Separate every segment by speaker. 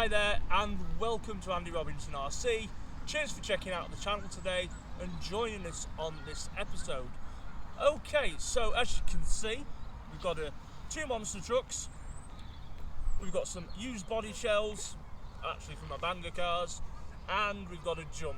Speaker 1: Hi there and welcome to Andy Robinson RC. Cheers for checking out the channel today and joining us on this episode. Okay, so as you can see, we've got two monster trucks, we've got some used body shells, actually from my banger cars, and we've got a jump.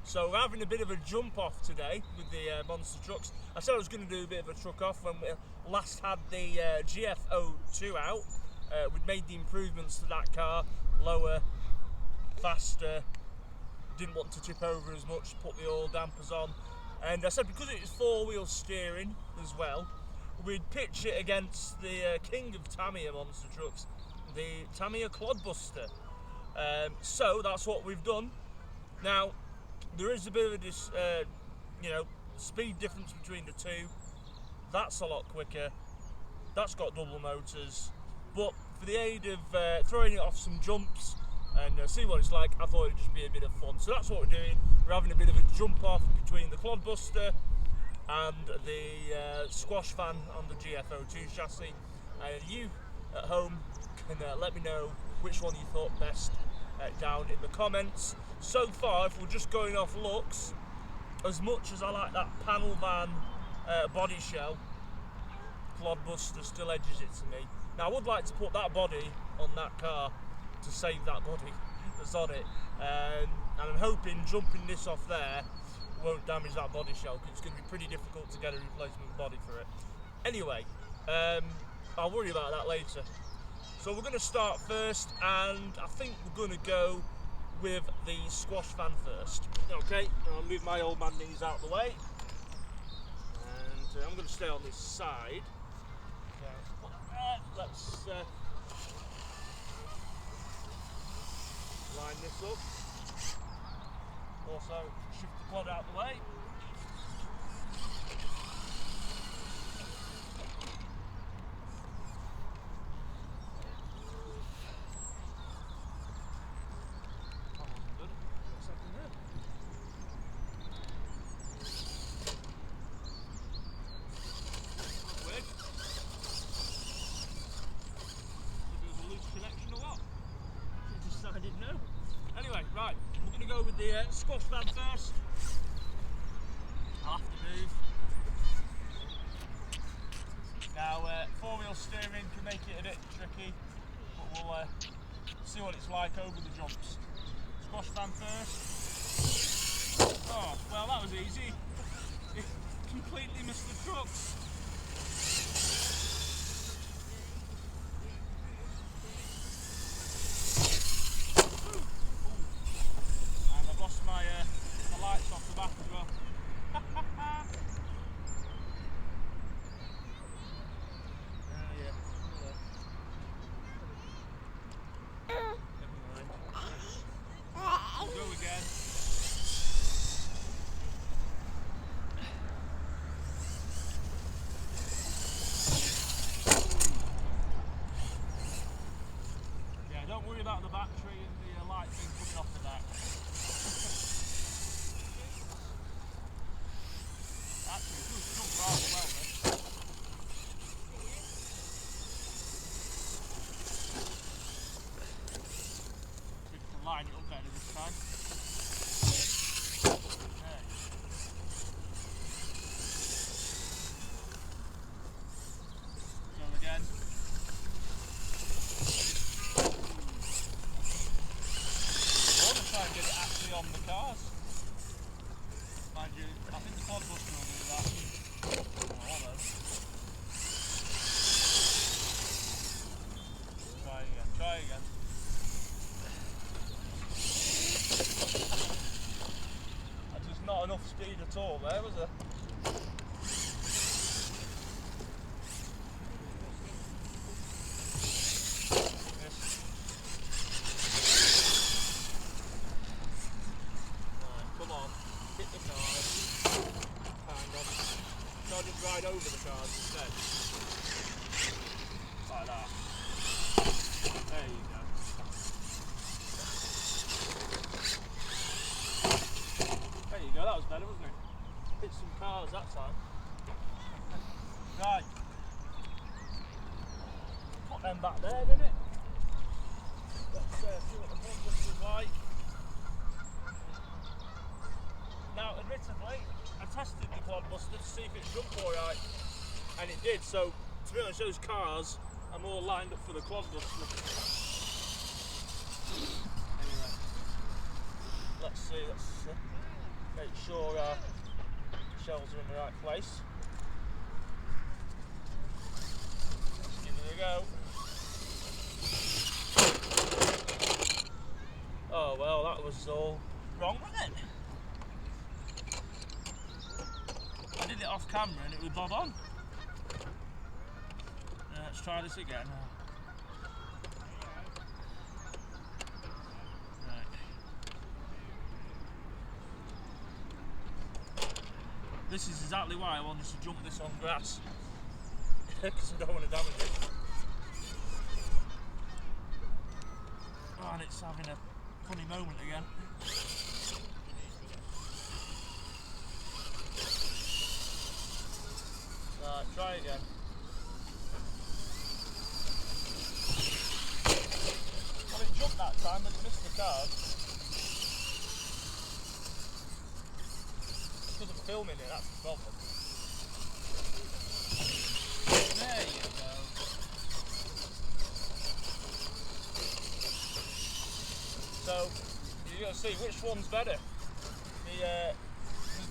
Speaker 1: So we're having a bit of a jump off today with the monster trucks. I said I was going to do a bit of a truck off when we last had the GF02 out. We'd made the improvements to that car, lower, faster, didn't want to tip over as much, put the oil dampers on, and I said because it was four-wheel steering as well, we'd pitch it against the king of Tamiya Monster Trucks, the Tamiya Clod Buster. So that's what we've done. Now there is a bit of a speed difference between the two. That's a lot quicker, that's got double motors, but for the aid of throwing it off some jumps and see what it's like, I thought it'd just be a bit of fun. So that's what we're doing. We're having a bit of a jump off between the Clod Buster and the squash fan on the GF02 chassis. You at home can let me know which one you thought best down in the comments. So far, if we're just going off looks, as much as I like that panel van body shell, Clod Buster still edges it to me. Now I would like to put that body on that car to save that body that's on it, and I'm hoping jumping this off there won't damage that body shell, because it's going to be pretty difficult to get a replacement body for it. Anyway, I'll worry about that later. So we're going to start first, and I think we're going to go with the squash fan first. Okay, I'll move my old man knees out of the way, and I'm going to stay on this side. Let's line this up. Also shift the quad out of the way. Right, we're going to go with the squash van first. I'll have to move. Now, four-wheel steering can make it a bit tricky, but we'll see what it's like over the jumps. Squash van first. Oh, well that was easy. It completely missed the trucks. My lights off the back as well. Yeah. Never mind. We'll go again. Yeah, don't worry about the battery and the light thing coming off the back. Line it up better this time. There. Go again. I want to try and get it actually on the cars. Mind you, I think the Clod Buster will do that. Try again. That's just not enough speed at all there, was there? Right, come on, hit the cars. Kind of. So I just ride over the cars instead. Like that. There you go. There you go, that was better, wasn't it? Hit some cars that time. Right. Put them back there, didn't it? Let's see what did. So to be honest, those cars are more lined up for the Clod Buster. Anyway, let's see. Make sure our shelves are in the right place. Let's give it a go. Oh well, that was all wrong, wasn't it? I did it off camera and it was bob on. Let's try this again. Right. This is exactly why I wanted to jump this on grass. Because I don't want to damage it. Oh, and it's having a funny moment again. Right, try again. Well, it jumped that time, but it missed the card. Because I'm filming it, that's the problem. There you go. So, you're going to see which one's better. Does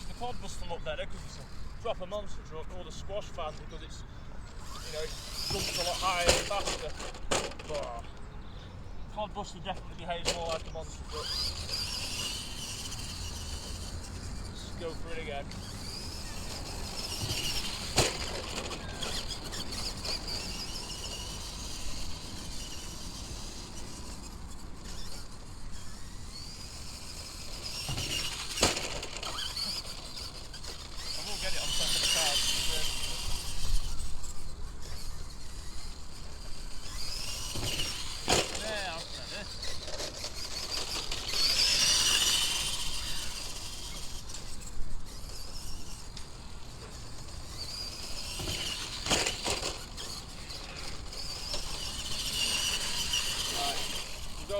Speaker 1: the Clod Buster look better because it's a proper monster truck, or the squash fan because it's, it jumps a lot higher and faster. But Clod Buster definitely behaves more like a monster truck. Let's go for it again.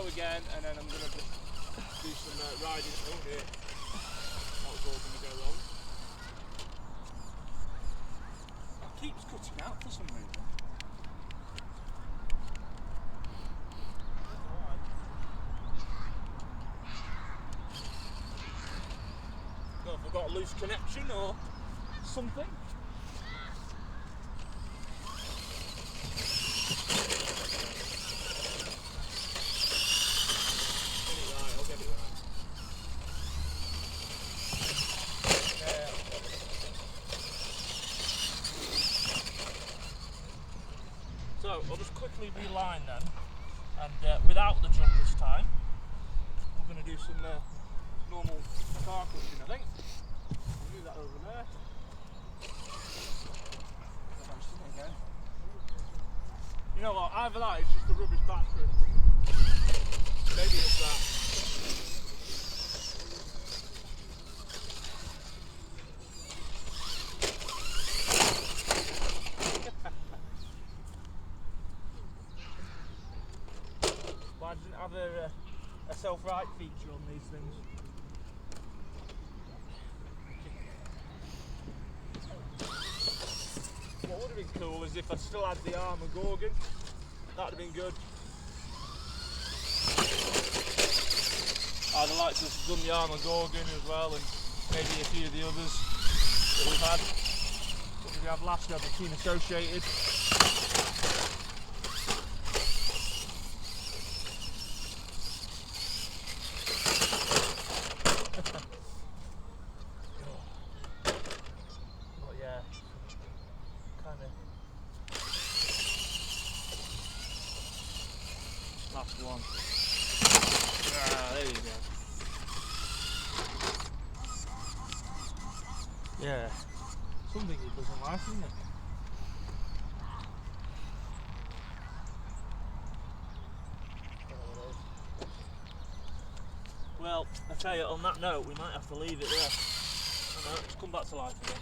Speaker 1: Again, and then I'm going to just do some riding over here. That's all going to go wrong. It keeps cutting out for some reason. I don't know if I've got a loose connection or something. So I'll just quickly reline then, and without the jump this time, we're going to do some normal car crushing, I think. I'll do that over there. Again. You know what, either that, it's just a rubbish battery. Maybe it's that. Why doesn't it have a self-right feature on these things? What would have been cool is if I still had the armour Gorgon. That would have been good. I'd have liked to have done the armour Gorgon as well, and maybe a few of the others that we've had. What did we have last? We had the Team Associated. Last one. Ah, there you go. Yeah. Something it doesn't like, isn't it? Well, I tell you, on that note, we might have to leave it there. I know, it's come back to life again.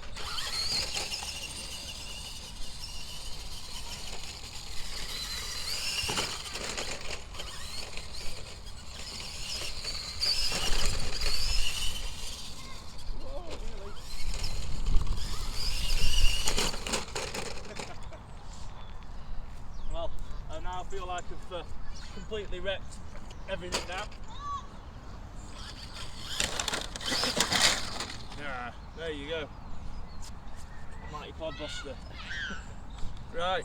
Speaker 1: like I've completely wrecked everything now. Yeah, there you go. Mighty Clod Buster. Right.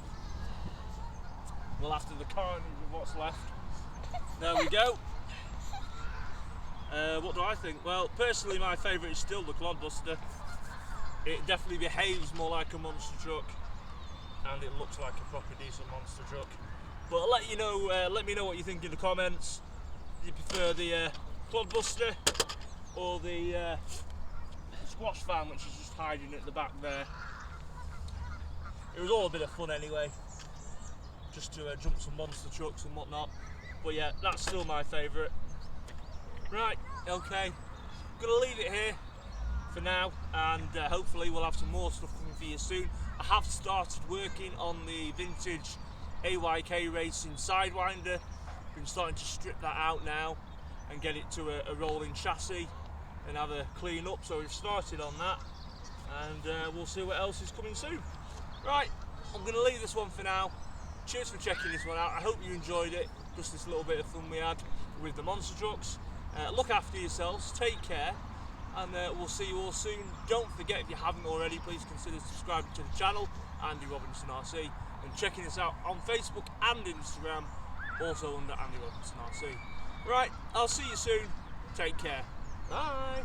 Speaker 1: Well, after the carnage of what's left, there we go. What do I think? Well, personally, my favourite is still the Clod Buster. It definitely behaves more like a monster truck, and it looks like a proper decent monster truck. But I'll let you know. Let me know what you think in the comments. Do you prefer the Clod Buster or the squash fan, which is just hiding at the back there? It was all a bit of fun anyway, just to jump some monster trucks and whatnot. But yeah, that's still my favourite. Right, okay, gonna leave it here for now, and hopefully we'll have some more stuff coming for you soon. I have started working on the vintage AYK Racing Sidewinder. Been starting to strip that out now and get it to a rolling chassis and have a clean up, so we've started on that, and we'll see what else is coming soon. Right, I'm going to leave this one for now. Cheers for checking this one out. I hope you enjoyed it, just this little bit of fun we had with the monster trucks. Look after yourselves, take care, and we'll see you all soon. Don't forget, if you haven't already, please consider subscribing to the channel, Andy Robinson RC, and checking us out on Facebook and Instagram, also under Andy Robinson RC. Right, I'll see you soon. Take care. Bye.